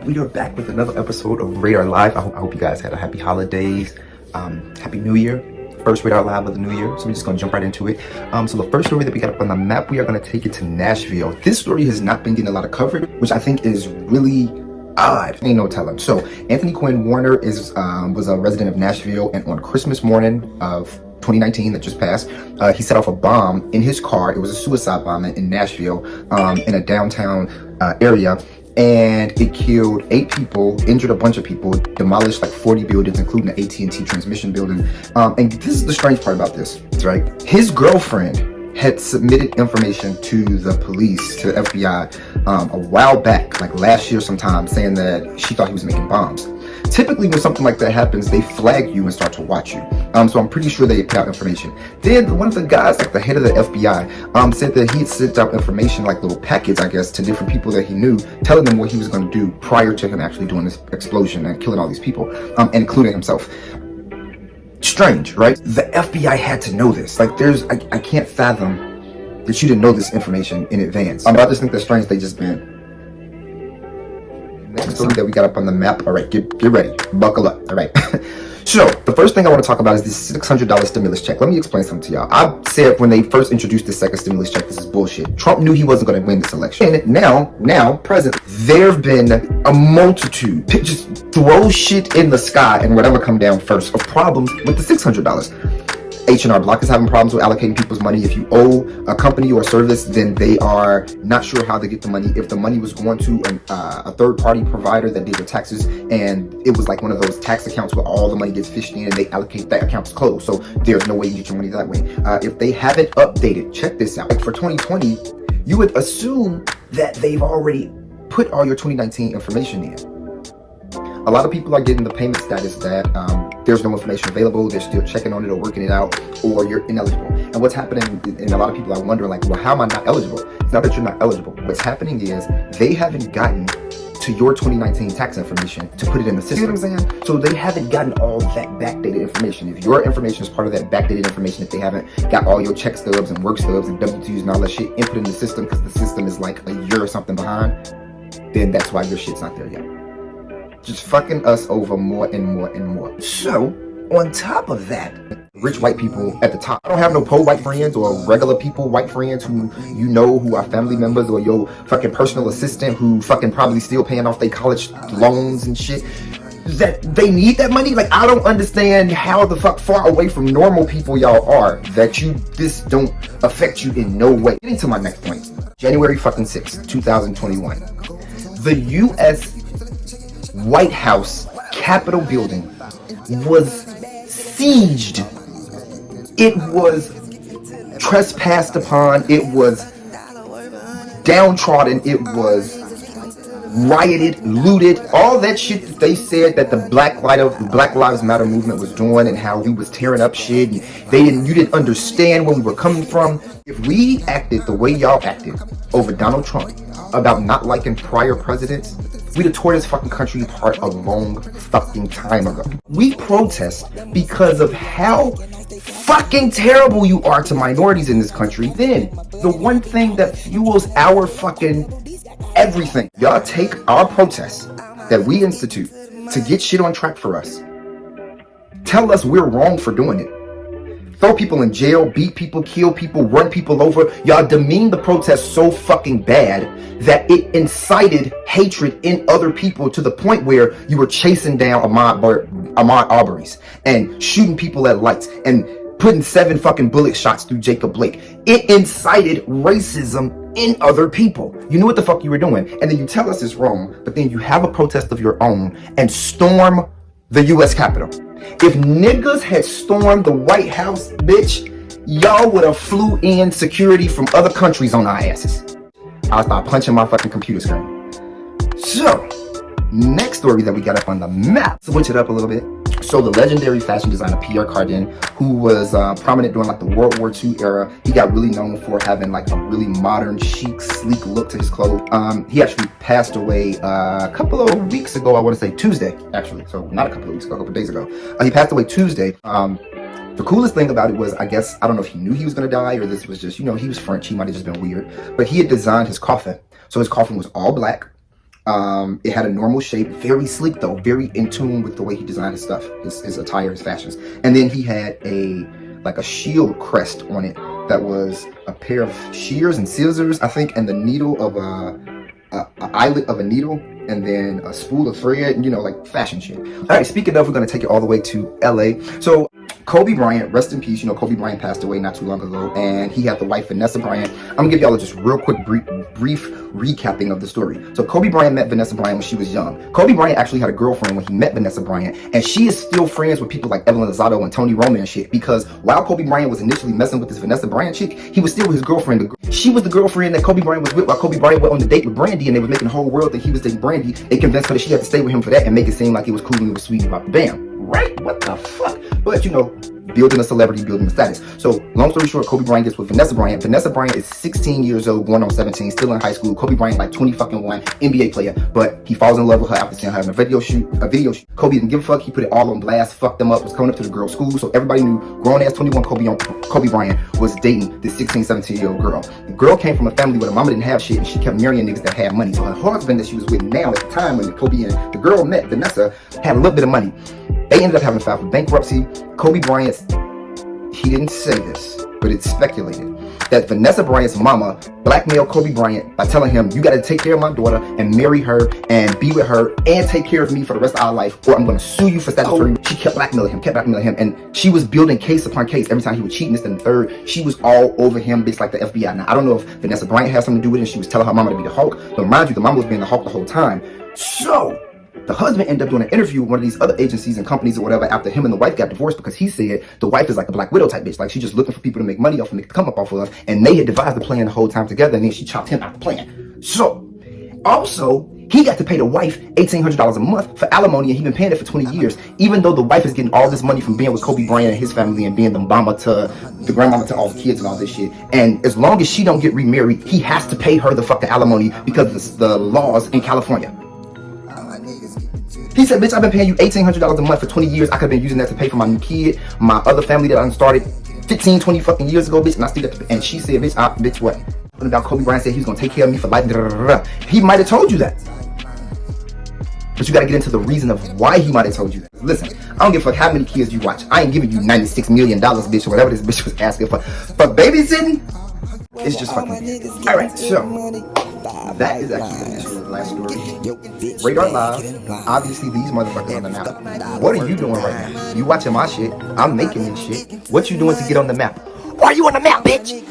We are back with another episode of Radar Live. I hope you guys had a happy holidays, happy New Year. First Radar Live of the new year, so we're just gonna jump right into it. So the first story that we got up on the map, we are gonna take it to Nashville. This story has not been getting a lot of coverage, which I think is really odd. Ain't no telling. So Anthony Quinn Warner was a resident of Nashville, and on Christmas morning of 2019 that just passed, he set off a bomb in his car. It was a suicide bombing in Nashville, in a downtown area. And it killed 8 people, injured a bunch of people, demolished like 40 buildings, including the AT&T transmission building. And this is the strange part about this, right? His girlfriend had submitted information to the police, to the FBI, a while back, like last year sometime, saying that she thought he was making bombs. Typically, when something like that happens, they flag you and start to watch you. So I'm pretty sure they put out information. Then one of the guys, like the head of the FBI, said that he had sent out information, like little packets, I guess, to different people that he knew, telling them what he was going to do prior to him actually doing this explosion and killing all these people, including himself. Strange, right? The FBI had to know this. Like, I can't fathom that you didn't know this information in advance. I just think that's strange. They just been. Next story that we got up on the map. All right, get ready, buckle up. All right. So the first thing I want to talk about is this $600 stimulus check. Let me explain something to y'all. I said when they first introduced this second stimulus check, this is bullshit. Trump knew he wasn't going to win this election. And now, present, there have been a multitude, just throw shit in the sky and whatever come down first, of problems with the $600. H&R Block is having problems with allocating people's money. If you owe a company or a service, then they are not sure how to get the money. If the money was going to a third-party provider that did your taxes, and it was like one of those tax accounts where all the money gets fished in and they allocate, that account's closed. So there's no way you get your money that way. If they haven't updated, check this out. Like for 2020, you would assume that they've already put all your 2019 information in. A lot of people are getting the payment status that there's no information available, they're still checking on it or working it out, or you're ineligible. And what's happening, and a lot of people are wondering, like, well, how am I not eligible? It's not that you're not eligible. What's happening is they haven't gotten to your 2019 tax information to put it in the system. You know what I'm saying? So they haven't gotten all that backdated information. If your information is part of that backdated information, if they haven't got all your check stubs and work stubs and W-2s and all that shit input in the system, because the system is like a year or something behind, then that's why your shit's not there yet. Just fucking us over more and more and more. So, on top of that, rich white people at the top. I don't have no poor white friends or regular people, white friends who you know who are family members, or your fucking personal assistant who fucking probably still paying off their college loans and shit. That they need that money? Like, I don't understand how the fuck far away from normal people y'all are that this don't affect you in no way. Getting to my next point. January fucking 6th, 2021. The U.S. White House Capitol building was sieged. It was trespassed upon. It was downtrodden. It was rioted, looted, all that shit that they said that the Black Lives Matter movement was doing, and how we was tearing up shit. And you didn't understand where we were coming from. If we acted the way y'all acted over Donald Trump about not liking prior presidents, we'd have tore this fucking country apart a long fucking time ago. We protest because of how fucking terrible you are to minorities in this country. Then, the one thing that fuels our fucking everything, y'all take our protests that we institute to get shit on track for us, tell us we're wrong for doing it, throw people in jail, beat people, kill people, run people over. Y'all demean the protest so fucking bad that it incited hatred in other people to the point where you were chasing down Ahmaud Arbery's and shooting people at lights and putting 7 fucking bullet shots through Jacob Blake. It incited racism in other people. You knew what the fuck you were doing, and then you tell us it's wrong, but then you have a protest of your own and storm the U.S. Capitol. If niggas had stormed the White House, bitch, y'all would have flew in security from other countries on our asses. I'll start punching my fucking computer screen. So, next story that we got up on the map, switch it up a little bit. So the legendary fashion designer Pierre Cardin, who was prominent during like the World War II era, he got really known for having like a really modern, chic, sleek look to his clothes. He actually passed away a couple of weeks ago. I want to say Tuesday, actually. So not a couple of weeks ago, a couple of days ago. He passed away Tuesday. The coolest thing about it was, I guess, I don't know if he knew he was going to die or this was just, you know, he was French. He might have just been weird. But he had designed his coffin. So his coffin was all black, It had a normal shape, very sleek though, very in tune with the way he designed his stuff, his attire, his fashions. And then he had like a shield crest on it that was a pair of shears and scissors, I think, and the needle of a eyelet of a needle, and then a spool of thread, you know, like fashion shit. All right, speaking of, we're gonna take it all the way to LA. So Kobe Bryant, rest in peace. You know, Kobe Bryant passed away not too long ago, and he had the wife Vanessa Bryant. I'm gonna give y'all a just real quick brief recapping of the story. So Kobe Bryant met Vanessa Bryant when she was young. Kobe Bryant actually had a girlfriend when he met Vanessa Bryant, and she is still friends with people like Evelyn Lozado and Tony Roman and shit, because while Kobe Bryant was initially messing with this Vanessa Bryant chick, he was still with his girlfriend. She was the girlfriend that Kobe Bryant was with while Kobe Bryant went on the date with Brandy, and they was making the whole world that he was dating Brandy. They convinced her that she had to stay with him for that and make it seem like it was cool and it was sweet about the bam. Right? What the fuck? But you know, building a celebrity, building a status. So long story short, Kobe Bryant gets with Vanessa Bryant. Vanessa Bryant is 16 years old, going on 17, still in high school. Kobe Bryant like 20 fucking one, NBA player, but he falls in love with her after seeing her in a video shoot. Kobe didn't give a fuck. He put it all on blast, fucked them up, was coming up to the girl's school, so everybody knew grown ass 21 Kobe Bryant was dating this 16, 17-year-old girl. The girl came from a family where the mama didn't have shit, and she kept marrying niggas that had money. So her husband that she was with now at the time when Kobe and the girl met, Vanessa, had a little bit of money. They ended up having to file for bankruptcy. Kobe Bryant, he didn't say this, but it's speculated that Vanessa Bryant's mama blackmailed Kobe Bryant by telling him, you got to take care of my daughter and marry her and be with her and take care of me for the rest of our life, or I'm going to sue you for statutory. She kept blackmailing him, and she was building case upon case. Every time he would cheat and this and the third, she was all over him, bitch, like the FBI. Now, I don't know if Vanessa Bryant had something to do with it and she was telling her mama to be the Hulk, but mind you, the mama was being the Hulk the whole time. So the husband ended up doing an interview with one of these other agencies and companies or whatever after him and the wife got divorced, because he said the wife is like a Black Widow type bitch. Like, she's just looking for people to make money off and make the come up off of, and they had devised the plan the whole time together, and then she chopped him out the plan. So, also, he got to pay the wife $1,800 a month for alimony, and he's been paying it for 20 years, even though the wife is getting all this money from being with Kobe Bryant and his family and being the mama to the grandmama to all the kids and all this shit. And as long as she don't get remarried, he has to pay her the fucking alimony because of the laws in California. He said, bitch, I've been paying you $1,800 a month for 20 years. I could have been using that to pay for my new kid, my other family that I started 15, 20 fucking years ago, bitch, and I still got to pay. And she said, bitch, what? What about Kobe Bryant said he was going to take care of me for life? He might have told you that. But you got to get into the reason of why he might have told you that. Listen, I don't give a fuck how many kids you watch. I ain't giving you $96 million, bitch, or whatever this bitch was asking for. But babysitting, it's just fucking weird. Alright, so that is actually the last story. RADARLive, obviously these motherfuckers on the map. What are you doing right now? You watching my shit, I'm making this shit. What you doing to get on the map? Why are you on the map, bitch?